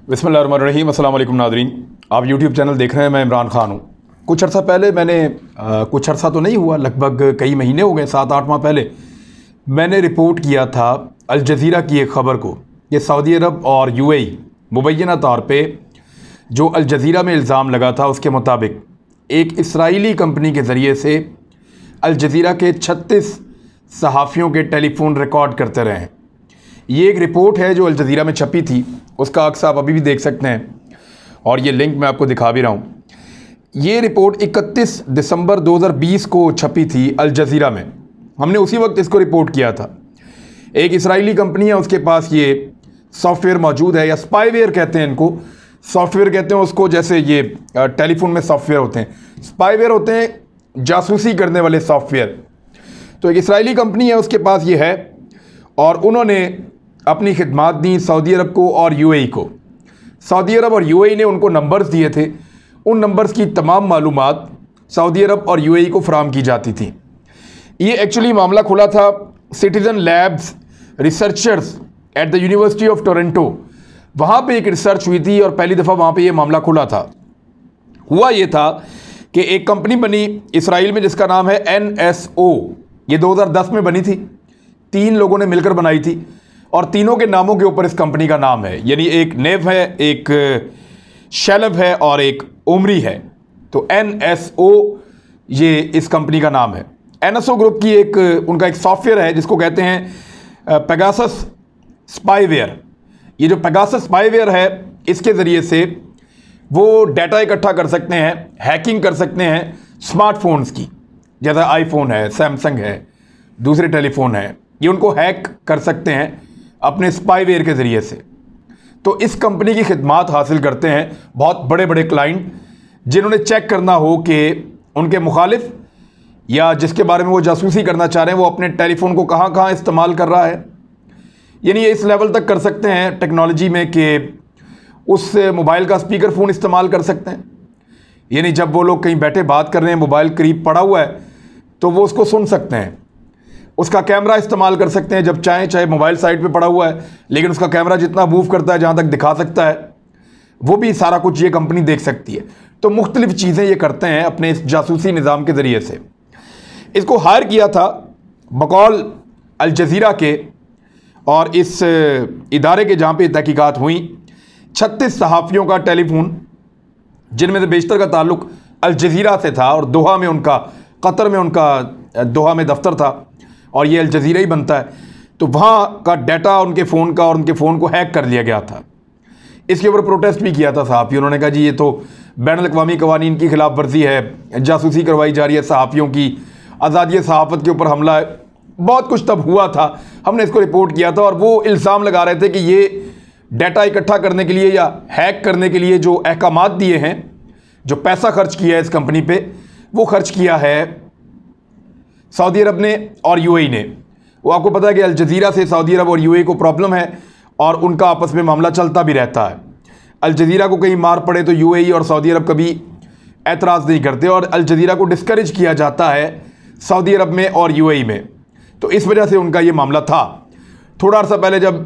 बिस्मिल्लाहिर्रहमानिर्रहीम। अस्सलाम वालेकुम नादरीन, आप यूट्यूब चैनल देख रहे हैं। मैं इमरान ख़ान हूँ। कुछ अर्सा पहले मैंने कुछ अर्सा तो नहीं हुआ, लगभग कई महीने हो गए, 7-8 माह पहले मैंने रिपोर्ट किया था अल जज़ीरा की एक ख़बर को कि सऊदी अरब और यूएई मुबैना तौर पे जो अल जज़ीरा में इल्ज़ाम लगा था उसके मुताबिक एक इसराइली कंपनी के ज़रिए से अल जज़ीरा के 36 सहाफ़ियों के टेलीफोन रिकॉर्ड करते रहे हैं। ये एक रिपोर्ट है जो अल जज़ीरा में छपी थी, उसका अक्स आप अभी भी देख सकते हैं और ये लिंक मैं आपको दिखा भी रहा हूँ। ये रिपोर्ट 31 दिसंबर 2020 को छपी थी अल जज़ीरा में। हमने उसी वक्त इसको रिपोर्ट किया था। एक इसराइली कंपनी है, उसके पास ये सॉफ्टवेयर मौजूद है, या स्पाईवेयर कहते हैं इनको। सॉफ्टवेयर कहते हैं उसको, जैसे ये टेलीफोन में सॉफ्टवेयर होते हैं, स्पाईवेयर होते हैं जासूसी करने वाले सॉफ्टवेयर। तो एक इसराइली कंपनी है, उसके पास ये है और उन्होंने अपनी खिदमात दी सऊदी अरब को और यूएई को। सऊदी अरब और यूएई ने उनको नंबर्स दिए थे, उन नंबर्स की तमाम मालूमात सऊदी अरब और यूएई को फराहम की जाती थी। ये एक्चुअली मामला खुला था citizen labs researchers at the university of Toronto. वहाँ पे एक रिसर्च हुई थी और पहली दफ़ा वहाँ पे ये मामला खुला था। हुआ ये था कि एक कंपनी बनी इसराइल में जिसका नाम है NSO। ये 2010 में बनी थी, 3 लोगों ने मिलकर बनाई थी और तीनों के नामों के ऊपर इस कंपनी का नाम है, यानी एक नेव है, एक शैलब है और एक उमरी है। तो NSO ये इस कंपनी का नाम है। NSO ग्रुप की उनका एक सॉफ्टवेयर है जिसको कहते हैं पेगासस स्पाईवेयर। ये जो पेगासस स्पाईवेयर है, इसके ज़रिए से वो डाटा इकट्ठा कर सकते हैं, हैकिंग कर सकते हैं स्मार्टफोन्स की, जैसा आईफोन है, सैमसंग है, दूसरे टेलीफोन है, ये उनको हैक कर सकते हैं अपने स्पाईवेयर के ज़रिए से। तो इस कंपनी की खिदमात हासिल करते हैं बहुत बड़े बड़े क्लाइंट, जिन्होंने चेक करना हो कि उनके मुखालिफ या जिसके बारे में वो जासूसी करना चाह रहे हैं वो अपने टेलीफोन को कहाँ कहाँ इस्तेमाल कर रहा है। यानी ये इस लेवल तक कर सकते हैं टेक्नोलॉजी में कि उस मोबाइल का स्पीकर फ़ोन इस्तेमाल कर सकते हैं। यानी जब वो लोग कहीं बैठे बात कर रहे हैं, मोबाइल करीब पड़ा हुआ है, तो वो उसको सुन सकते हैं। उसका कैमरा इस्तेमाल कर सकते हैं जब चाहें, चाहे मोबाइल साइड पे पड़ा हुआ है, लेकिन उसका कैमरा जितना मूव करता है, जहाँ तक दिखा सकता है, वो भी सारा कुछ ये कंपनी देख सकती है। तो मुख्तलिफ़ चीज़ें ये करते हैं अपने इस जासूसी निज़ाम के ज़रिए से। इसको हायर किया था बकौल अल जज़ीरा के और इस इदारे के जहाँ पे तहकीकात हुई 36 सहाफ़ियों का टेलीफोन, जिनमें से बेशतर का ताल्लुक़ अल जज़ीरा से था और दोहा में उनका, कतर में उनका दोहा में दफ्तर था और ये अल जज़ीरा ही बनता है। तो वहाँ का डाटा उनके फ़ोन का और उनके फ़ोन को हैक कर लिया गया था। इसके ऊपर प्रोटेस्ट भी किया था सहाफ़ी। उन्होंने कहा जी ये तो बैनुल-अक़वामी कवानीन की खिलाफ वर्जी है, जासूसी करवाई जा रही है, सहाफ़ियों की आज़ादी सहाफ़त के ऊपर हमला है। बहुत कुछ तब हुआ था, हमने इसको रिपोर्ट किया था और वो इल्ज़ाम लगा रहे थे कि ये डाटा इकट्ठा करने के लिए या हैक करने के लिए जो अहकामात दिए हैं, जो पैसा खर्च किया है इस कंपनी पे, वो खर्च किया है सऊदी अरब ने और यूएई ने। वो आपको पता है कि अल जज़ीरा से सऊदी अरब और यूएई को प्रॉब्लम है और उनका आपस में मामला चलता भी रहता है। अल जज़ीरा को कहीं मार पड़े तो यूएई और सऊदी अरब कभी एतराज़ नहीं करते और अल जज़ीरा को डिस्करेज किया जाता है सऊदी अरब में और यूएई में। तो इस वजह से उनका ये मामला था। थोड़ा अर्सा पहले जब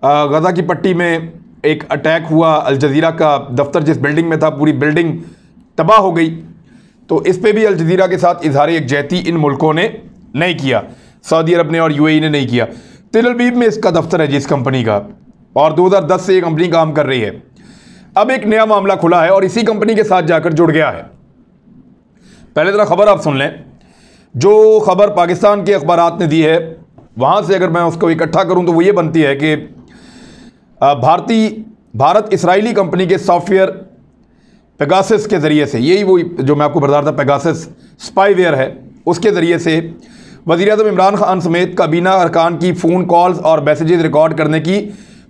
गज़ा की पट्टी में एक अटैक हुआ, अल जज़ीरा का दफ्तर जिस बिल्डिंग में था, पूरी बिल्डिंग तबाह हो गई। तो इस पे भी अल जज़ीरा के साथ इजहार यकजहती इन मुल्कों ने नहीं किया, सऊदी अरब ने और यूएई ने नहीं किया। तेल अवीव में इसका दफ्तर है जिस कंपनी का, और 2010 से ये कंपनी काम कर रही है। अब एक नया मामला खुला है और इसी कंपनी के साथ जाकर जुड़ गया है। पहले ज़रा खबर आप सुन लें। जो खबर पाकिस्तान के अखबारात ने दी है, वहाँ से अगर मैं उसको इकट्ठा करूँ तो वो ये बनती है कि भारत इसराइली कंपनी के सॉफ्टवेयर पेगासस के ज़रिए से, यही वो जो मैं आपको बता रहा था पेगासस स्पाईवेयर है, उसके ज़रिए से वज़ीर-ए-आज़म इमरान खान समेत काबीना अरकान की फ़ोन कॉल्स और मैसेजेस रिकॉर्ड करने की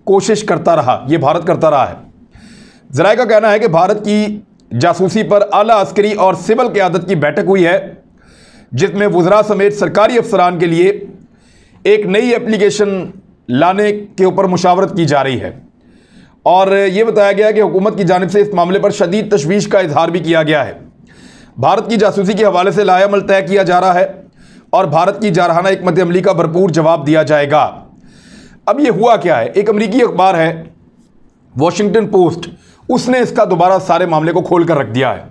कोशिश करता रहा। ये भारत करता रहा है। ज़राए का कहना है कि भारत की जासूसी पर आला अस्करी और सिविल क़यादत की बैठक हुई है, जिसमें वज़रा समेत सरकारी अफसरान के लिए एक नई एप्लीकेशन लाने के ऊपर मुशावरत की जा रही है और ये बताया गया कि हुकूमत की जानिब से इस मामले पर शदीद तशवीश का इजहार भी किया गया है। भारत की जासूसी के हवाले से लायामल तय किया जा रहा है और भारत की जारहाना हिकमत अमली का भरपूर जवाब दिया जाएगा। अब ये हुआ क्या है, एक अमरीकी अखबार है वॉशिंगटन पोस्ट, उसने इसका दोबारा सारे मामले को खोल कर रख दिया है।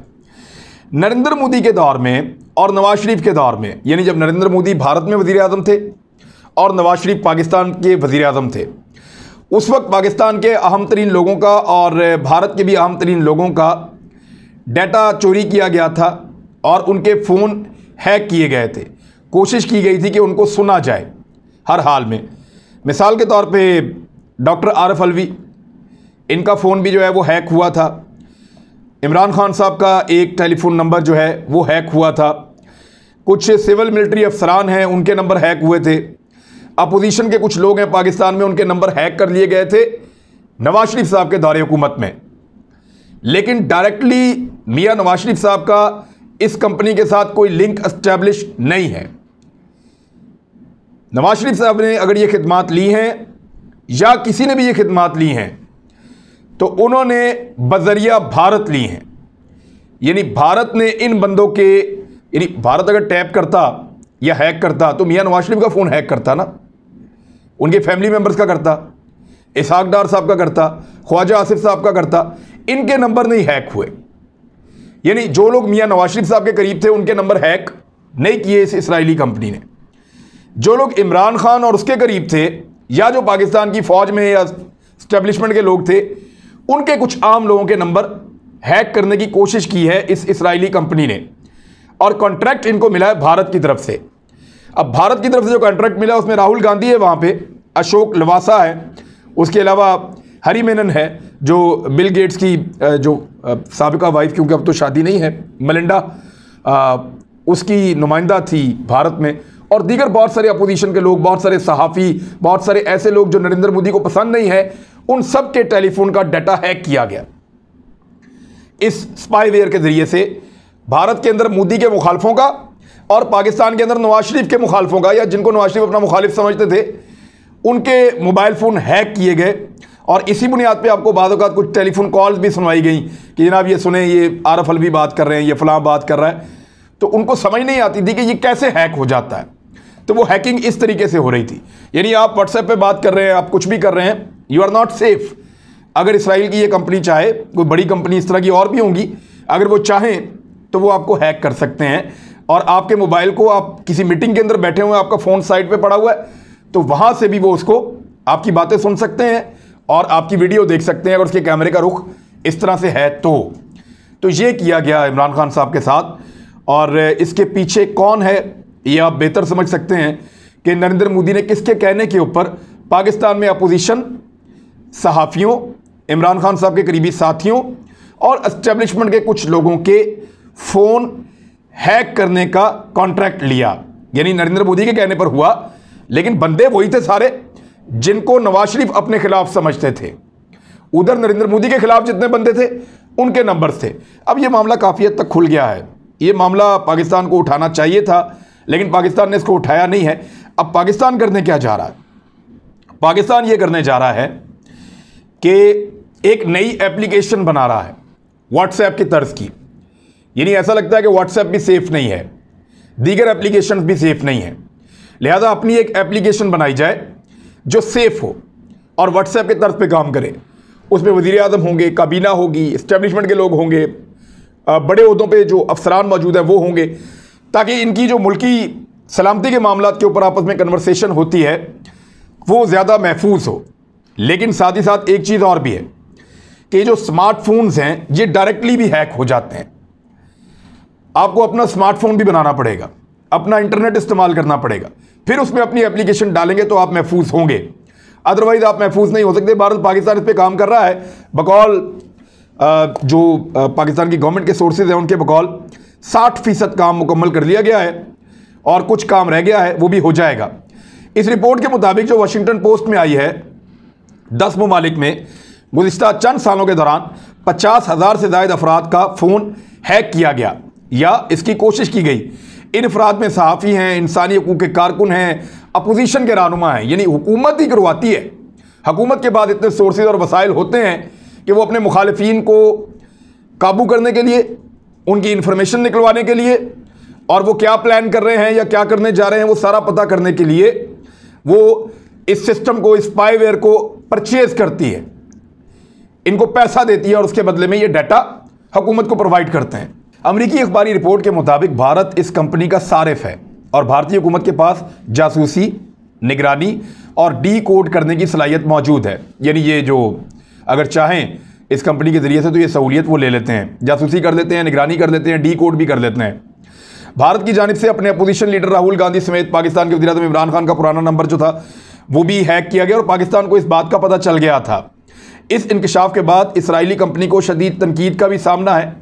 नरेंद्र मोदी के दौर में और नवाज शरीफ के दौर में, यानी जब नरेंद्र मोदी भारत में वज़ीर आज़म थे और नवाज शरीफ पाकिस्तान के वज़ीर आज़म थे, उस वक्त पाकिस्तान के अहम तरीन लोगों का और भारत के भी अहम तरीन लोगों का डाटा चोरी किया गया था और उनके फ़ोन हैक किए गए थे। कोशिश की गई थी कि उनको सुना जाए हर हाल में। मिसाल के तौर पे डॉक्टर आरिफ अलवी, इनका फ़ोन भी जो है वो हैक हुआ था। इमरान खान साहब का एक टेलीफोन नंबर जो है वो हैक हुआ था। कुछ सिविल मिलिट्री अफसरान हैं, उनके नंबर हैक हुए थे। अपोजिशन के कुछ लोग हैं पाकिस्तान में, उनके नंबर हैक कर लिए गए थे नवाज शरीफ साहब के दौरे हुकूमत में। लेकिन डायरेक्टली मियां नवाज शरीफ साहब का इस कंपनी के साथ कोई लिंक एस्टैब्लिश नहीं है। नवाज शरीफ साहब ने अगर ये खिदमात ली हैं या किसी ने भी ये खिदमात ली हैं तो उन्होंने बजरिया भारत ली हैं। यानी भारत ने इन बंदों के, यानी भारत अगर टैप करता या हैक करता तो मियां नवाज शरीफ का फ़ोन हैक करता ना, उनके फैमिली मेंबर्स का करता, इसहाक डार साहब का करता, ख्वाजा आसिफ साहब का करता। इनके नंबर नहीं हैक हुए। यानी जो लोग मियां नवाज शरीफ साहब के करीब थे उनके नंबर हैक नहीं किए इस इसराइली कंपनी ने। जो लोग इमरान खान और उसके करीब थे या जो पाकिस्तान की फ़ौज में या स्टैब्लिशमेंट के लोग थे, उनके कुछ आम लोगों के नंबर हैक करने की कोशिश की है इस इसराइली कंपनी ने। और कॉन्ट्रैक्ट इनको मिला है भारत की तरफ से। अब भारत की तरफ से जो कॉन्ट्रैक्ट मिला उसमें राहुल गांधी है, वहाँ पे अशोक लवासा है, उसके अलावा हरी मेनन है जो बिल गेट्स की जो साबिका वाइफ, क्योंकि अब तो शादी नहीं है, मलिंडा, उसकी नुमाइंदा थी भारत में, और दीगर बहुत सारे अपोजिशन के लोग, बहुत सारे सहाफ़ी, बहुत सारे ऐसे लोग जो नरेंद्र मोदी को पसंद नहीं है, उन सब के टेलीफोन का डाटा हैक किया गया इस स्पाईवेयर के ज़रिए से। भारत के अंदर मोदी के मुखालफों का और पाकिस्तान के अंदर नवाज शरीफ के मुखालफों का, या जिनको नवाज शरीफ अपना मुखालिफ समझते थे, उनके मोबाइल फ़ोन हैक किए गए। और इसी बुनियाद पे आपको बाद औक़ात कुछ टेलीफोन कॉल्स भी सुनवाई गई कि जनाब ये सुने, ये आरिफ अलवी बात कर रहे हैं, ये फ़लाँ बात कर रहा है। तो उनको समझ नहीं आती थी कि ये कैसे हैक हो जाता है। तो वो हैकिंग इस तरीके से हो रही थी। यानी आप व्हाट्सएप पे बात कर रहे हैं, आप कुछ भी कर रहे हैं, यू आर नॉट सेफ। अगर इसराइल की ये कंपनी चाहे, कोई बड़ी कंपनी इस तरह की और भी होंगी, अगर वो चाहें तो वो आपको हैक कर सकते हैं। और आपके मोबाइल को, आप किसी मीटिंग के अंदर बैठे हुए हैं, आपका फ़ोन साइड पे पड़ा हुआ है, तो वहाँ से भी वो उसको आपकी बातें सुन सकते हैं और आपकी वीडियो देख सकते हैं अगर उसके कैमरे का रुख इस तरह से है तो ये किया गया इमरान खान साहब के साथ। और इसके पीछे कौन है ये आप बेहतर समझ सकते हैं कि नरेंद्र मोदी ने किसके कहने के ऊपर पाकिस्तान में अपोजिशन, सहाफ़ियों, इमरान खान साहब के करीबी साथियों और एस्टेब्लिशमेंट के कुछ लोगों के फ़ोन हैक करने का कॉन्ट्रैक्ट लिया। यानी नरेंद्र मोदी के कहने पर हुआ, लेकिन बंदे वही थे सारे जिनको नवाज शरीफ अपने खिलाफ समझते थे। उधर नरेंद्र मोदी के खिलाफ जितने बंदे थे उनके नंबर्स थे। अब ये मामला काफ़ी हद तक खुल गया है। ये मामला पाकिस्तान को उठाना चाहिए था, लेकिन पाकिस्तान ने इसको उठाया नहीं है। अब पाकिस्तान करने क्या जा रहा है? पाकिस्तान ये करने जा रहा है कि एक नई एप्लीकेशन बना रहा है व्हाट्सएप की तर्ज की। यानी ऐसा लगता है कि व्हाट्सएप भी सेफ़ नहीं है, दीगर एप्लीकेशन भी सेफ़ नहीं है, लिहाजा अपनी एक एप्लीकेशन बनाई जाए जो सेफ़ हो और व्हाट्सएप के तर्ज पे काम करे। उसमें वज़ीर आज़म होंगे, काबीना होगी, इस्टेब्लिशमेंट के लोग होंगे, बड़े ओहदों पे जो अफसरान मौजूद हैं वो होंगे, ताकि इनकी जो मुल्की सलामती के मामलात के ऊपर आपस में कन्वर्सेशन होती है वो ज़्यादा महफूज हो। लेकिन साथ ही साथ एक चीज़ और भी है कि जो स्मार्टफोन्स हैं ये डायरेक्टली भी हैक हो जाते हैं। आपको अपना स्मार्टफोन भी बनाना पड़ेगा, अपना इंटरनेट इस्तेमाल करना पड़ेगा, फिर उसमें अपनी एप्लीकेशन डालेंगे तो आप महफूज होंगे, अदरवाइज़ आप महफूज नहीं हो सकते। भारत पाकिस्तान इस पर काम कर रहा है बकौल जो पाकिस्तान की गवर्नमेंट के सोर्सेज हैं उनके बकौल 60% काम मुकम्मल कर लिया गया है और कुछ काम रह गया है, वो भी हो जाएगा। इस रिपोर्ट के मुताबिक जो वाशिंगटन पोस्ट में आई है, 10 ममालिक में गुज़िश्ता चंद सालों के दौरान 50,000 से ज़ायद अफराद का फ़ोन हैक किया गया या इसकी कोशिश की गई। इन अफराद में सहाफ़ी हैं, इंसानी हकूक़ के कारकुन हैं, अपोजिशन के रहनुमा हैं। यानी हुकूमत ही करवाती है। हुकूमत के बाद इतने सोर्सेज और वसाइल होते हैं कि वो अपने मुखालिफिन को काबू करने के लिए, उनकी इंफॉर्मेशन निकलवाने के लिए, और वो क्या प्लान कर रहे हैं या क्या करने जा रहे हैं वो सारा पता करने के लिए वो इस सिस्टम को, इस स्पाईवेयर को परचेज करती है। इनको पैसा देती है और उसके बदले में ये डाटा हुकूमत को प्रोवाइड करते हैं। अमेरिकी अखबारी रिपोर्ट के मुताबिक भारत इस कंपनी का सारिफ है और भारतीय हुकूमत के पास जासूसी, निगरानी और डी कोड करने की सलाहियत मौजूद है। यानी ये जो अगर चाहें इस कंपनी के जरिए से तो ये सहूलियत वो ले लेते हैं, जासूसी कर लेते हैं, निगरानी कर लेते हैं, डी कोड भी कर लेते हैं। भारत की जानिब से अपने अपोजिशन लीडर राहुल गांधी समेत पाकिस्तान के वज़ीर-ए-आज़म इमरान खान का पुराना नंबर जो था वो भी हैक किया गया और पाकिस्तान को इस बात का पता चल गया था। इस इंकशाफ के बाद इसराइली कंपनी को शदीद तनकीद का भी सामना है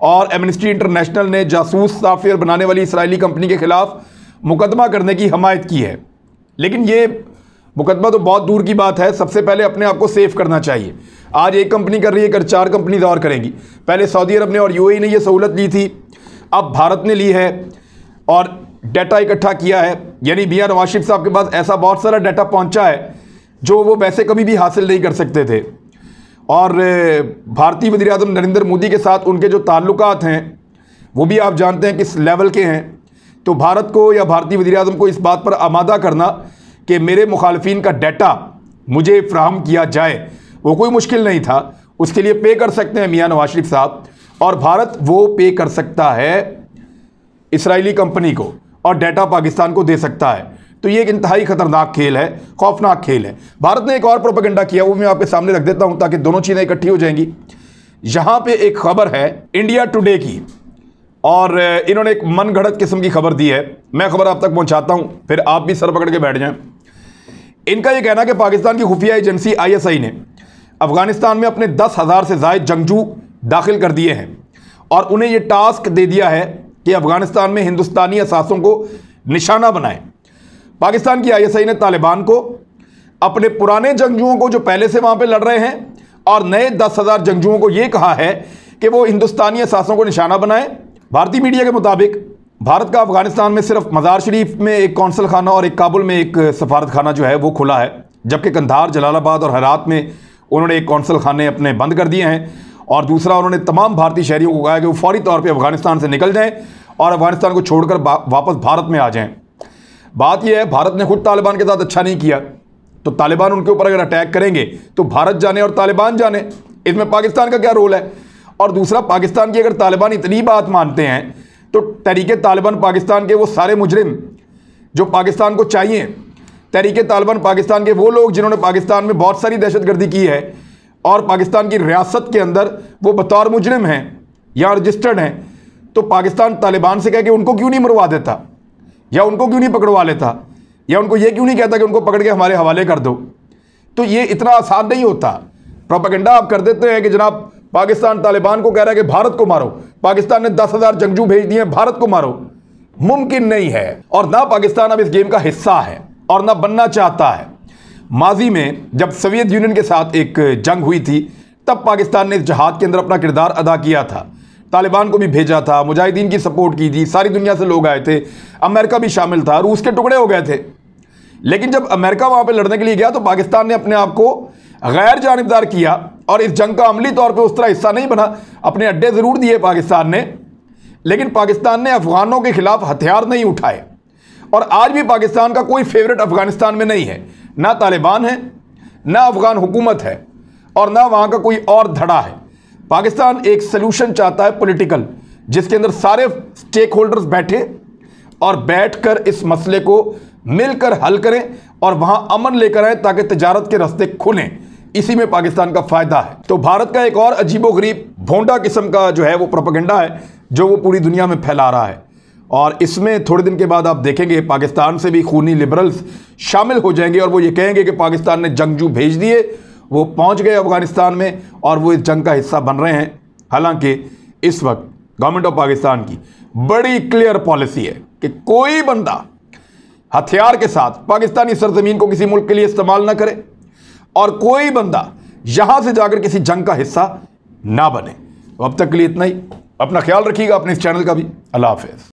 और एमनेस्टी इंटरनेशनल ने जासूस सॉफ्टवेयर बनाने वाली इसराइली कंपनी के खिलाफ मुकदमा करने की हमायत की है। लेकिन ये मुकदमा तो बहुत दूर की बात है, सबसे पहले अपने आप को सेफ करना चाहिए। आज एक कंपनी कर रही है, कल 4 कंपनीज और करेंगी। पहले सऊदी अरब ने और यूएई ने यह सहूलत ली थी, अब भारत ने ली है और डाटा इकट्ठा किया है। यानी मियां नवाज शरीफ साहब के पास ऐसा बहुत सारा डाटा पहुंचा है जो वो वैसे कभी भी हासिल नहीं कर सकते थे। और भारतीय वज़ीर-ए-आज़म नरेंद्र मोदी के साथ उनके जो ताल्लुकात हैं वो भी आप जानते हैं किस लेवल के हैं। तो भारत को या भारतीय वज़ीर-ए-आज़म को इस बात पर आमादा करना कि मेरे मुखालफिन का डाटा मुझे फ्राहम किया जाए वो कोई मुश्किल नहीं था। उसके लिए पे कर सकते हैं मियां नवाज शरीफ साहब और भारत वो पे कर सकता है इसराइली कंपनी को और डाटा पाकिस्तान को दे सकता है। तो ये एक इंतहाई खतरनाक खेल है, खौफनाक खेल है। भारत ने एक और प्रोपेगेंडा किया, वो मैं आपके सामने रख देता हूं ताकि दोनों चीज़ें इकट्ठी हो जाएंगी। यहां पे एक खबर है इंडिया टुडे की और इन्होंने एक मनगढ़ंत किस्म की खबर दी है। मैं खबर आप तक पहुंचाता हूं, फिर आप भी सर पकड़ के बैठ जाएं। इनका यह कहना कि पाकिस्तान की खुफिया एजेंसी ISI ने अफगानिस्तान में अपने 10,000 से ज़ायद जंगजू दाखिल कर दिए हैं और उन्हें यह टास्क दे दिया है कि अफगानिस्तान में हिंदुस्तानी असासों को निशाना बनाएं। पाकिस्तान की ISI ने तालिबान को, अपने पुराने जंगजुओं को जो पहले से वहां पे लड़ रहे हैं और नए 10,000 जंगजुओं को यह कहा है कि वो हिंदुस्तानी असासों को निशाना बनाएं। भारतीय मीडिया के मुताबिक भारत का अफगानिस्तान में सिर्फ मज़ार शरीफ में एक कौंसल खाना और एक काबुल में एक सफारत खाना जो है वो खुला है, जबकि कंधार, जलालाबाद और हेरात में उन्होंने एक कौंसल खाने अपने बंद कर दिए हैं। और दूसरा, उन्होंने तमाम भारतीय शहरियों को कहा कि वो फौरी तौर पर अफगानिस्तान से निकल जाएं और अफगानिस्तान को छोड़कर वापस भारत में आ जाएं। बात यह है, भारत ने खुद तालिबान के साथ अच्छा नहीं किया, तो तालिबान उनके ऊपर अगर अटैक करेंगे तो भारत जाने और तालिबान जाने, इसमें पाकिस्तान का क्या रोल है। और दूसरा, पाकिस्तान की अगर तालिबान इतनी बात मानते हैं तो तहरीके तालिबान पाकिस्तान के वो सारे मुजरिम जो पाकिस्तान को चाहिए, तहरीके तालिबान पाकिस्तान के वो लोग जिन्होंने पाकिस्तान में बहुत सारी दहशतगर्दी की है और पाकिस्तान की रियासत के अंदर वो बतौर मुजरिम हैं या रजिस्टर्ड हैं, तो पाकिस्तान तालिबान से कह के उनको क्यों नहीं मरवा देता या उनको क्यों नहीं पकड़वा लेता या उनको ये क्यों नहीं कहता कि उनको पकड़ के हमारे हवाले कर दो। तो ये इतना आसान नहीं होता। प्रोपेगेंडा आप कर देते हैं कि जनाब पाकिस्तान तालिबान को कह रहा है कि भारत को मारो, पाकिस्तान ने 10,000 जंगजू भेज दिए, भारत को मारो। मुमकिन नहीं है और ना पाकिस्तान अब इस गेम का हिस्सा है और ना बनना चाहता है। माजी में जब सोवियत यूनियन के साथ एक जंग हुई थी तब पाकिस्तान ने इस जहाद के अंदर अपना किरदार अदा किया था, तालिबान को भी भेजा था, मुजाहिदीन की सपोर्ट की थी, सारी दुनिया से लोग आए थे, अमेरिका भी शामिल था, रूस के टुकड़े हो गए थे। लेकिन जब अमेरिका वहां पे लड़ने के लिए गया तो पाकिस्तान ने अपने आप को गैर जानिबदार किया और इस जंग का अमली तौर पे उस तरह हिस्सा नहीं बना। अपने अड्डे ज़रूर दिए पाकिस्तान ने, लेकिन पाकिस्तान ने अफगानों के खिलाफ हथियार नहीं उठाए। और आज भी पाकिस्तान का कोई फेवरेट अफगानिस्तान में नहीं है, ना तालिबान है, ना अफगान हुकूमत है और ना वहाँ का कोई और धड़ा है। पाकिस्तान एक सलूशन चाहता है पॉलिटिकल, जिसके अंदर सारे स्टेक होल्डर्स बैठे और बैठकर इस मसले को मिलकर हल करें और वहां अमन लेकर आए ताकि तिजारत के रास्ते खुलें। इसी में पाकिस्तान का फायदा है। तो भारत का एक और अजीबोगरीब भोंडा किस्म का जो है वो प्रोपेगेंडा है जो वो पूरी दुनिया में फैला रहा है और इसमें थोड़े दिन के बाद आप देखेंगे पाकिस्तान से भी खूनी लिबरल्स शामिल हो जाएंगे और वो ये कहेंगे कि पाकिस्तान ने जंगजू भेज दिए, वो पहुंच गए अफगानिस्तान में और वो इस जंग का हिस्सा बन रहे हैं। हालांकि इस वक्त गवर्नमेंट ऑफ पाकिस्तान की बड़ी क्लियर पॉलिसी है कि कोई बंदा हथियार के साथ पाकिस्तानी सरजमीन को किसी मुल्क के लिए इस्तेमाल ना करे और कोई बंदा यहां से जाकर किसी जंग का हिस्सा ना बने। तो अब तक के लिए इतना ही। अपना ख्याल रखिएगा, अपने इस चैनल का भी। अल्लाह हाफिज़।